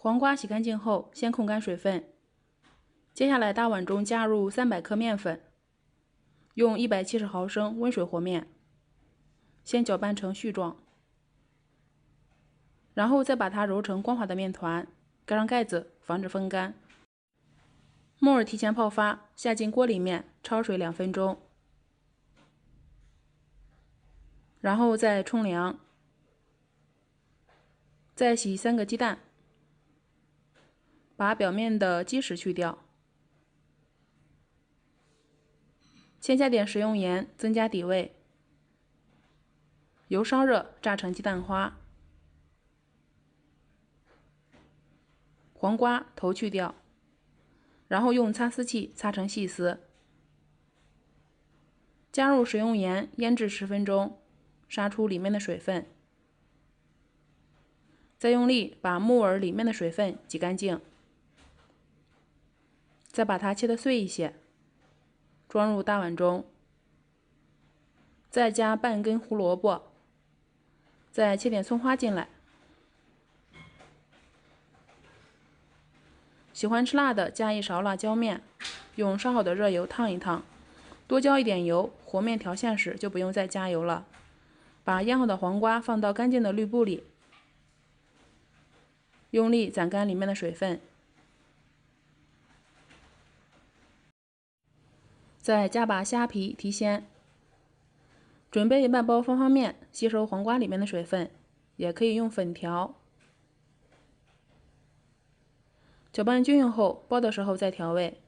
黄瓜洗干净后，先控干水分。接下来大碗中加入300克面粉，用170毫升温水和面，先搅拌成絮状，然后再把它揉成光滑的面团，盖上盖子，防止风干。木耳提前泡发，下进锅里面焯水2分钟，然后再冲凉，再洗3个鸡蛋，把表面的基石去掉。先加点食用盐，增加底味。油烧热，炸成鸡蛋花。黄瓜头去掉，然后用擦丝器擦成细丝。加入食用盐，腌制10分钟，杀出里面的水分。再用力把木耳里面的水分挤干净。再把它切得碎一些，装入大碗中。再加半根胡萝卜，再切点葱花进来。喜欢吃辣的，加1勺辣椒面，用烧好的热油烫一烫，多浇一点油，和面调馅时就不用再加油了。把腌好的黄瓜放到干净的滤布里，用力攒干里面的水分，再加把虾皮提鲜。准备半包方便面，吸收黄瓜里面的水分，也可以用粉条。搅拌均匀后，包的时候再调味。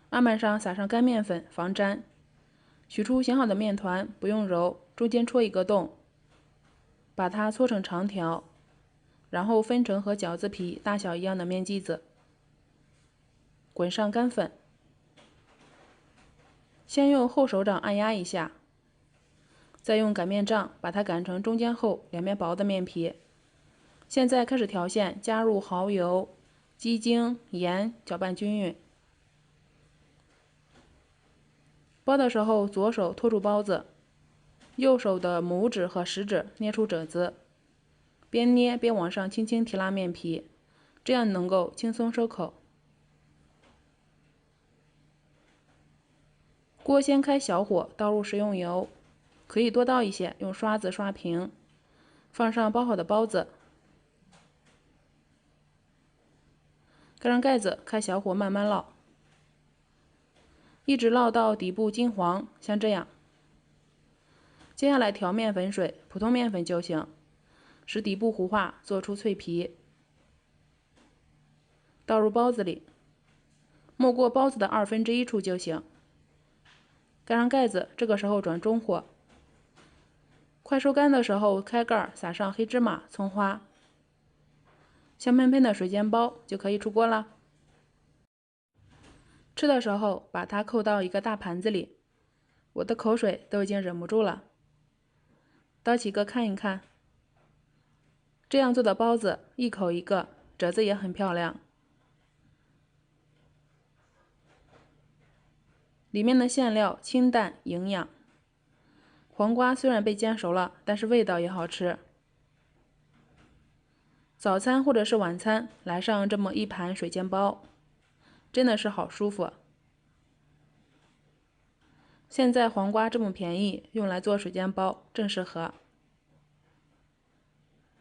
案板上撒上干面粉，防粘。取出醒好的面团，不用揉，中间戳一个洞，把它搓成长条，然后分成和饺子皮大小一样的面剂子，滚上干粉。先用后手掌按压一下，再用擀面杖把它擀成中间厚、两边薄的面皮。现在开始调馅，加入蚝油、鸡精、盐，搅拌均匀。包的时候，左手托住包子，右手的拇指和食指捏出褶子，边捏边往上轻轻提拉面皮，这样能够轻松收口。锅先开小火，倒入食用油，可以多倒一些，用刷子刷平。放上包好的包子，盖上盖子，开小火慢慢烙，一直烙到底部金黄，像这样。接下来调面粉水，普通面粉就行，使底部糊化，做出脆皮。倒入包子里，没过包子的1/2处就行。盖上盖子，这个时候转中火。快收干的时候，开盖，撒上黑芝麻、葱花，香喷喷的水煎包就可以出锅了。吃的时候，把它扣到一个大盘子里，我的口水都已经忍不住了。叨起个看一看，这样做的包子一口一个，褶子也很漂亮。里面的馅料清淡营养，黄瓜虽然被煎熟了，但是味道也好吃。早餐或者是晚餐来上这么一盘水煎包，真的是好舒服。现在黄瓜这么便宜，用来做水煎包正适合，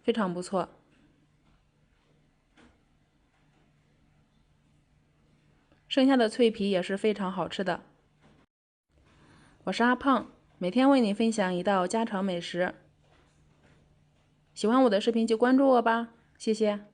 非常不错。剩下的脆皮也是非常好吃的。我是阿胖，每天为你分享一道家常美食。喜欢我的视频就关注我吧，谢谢。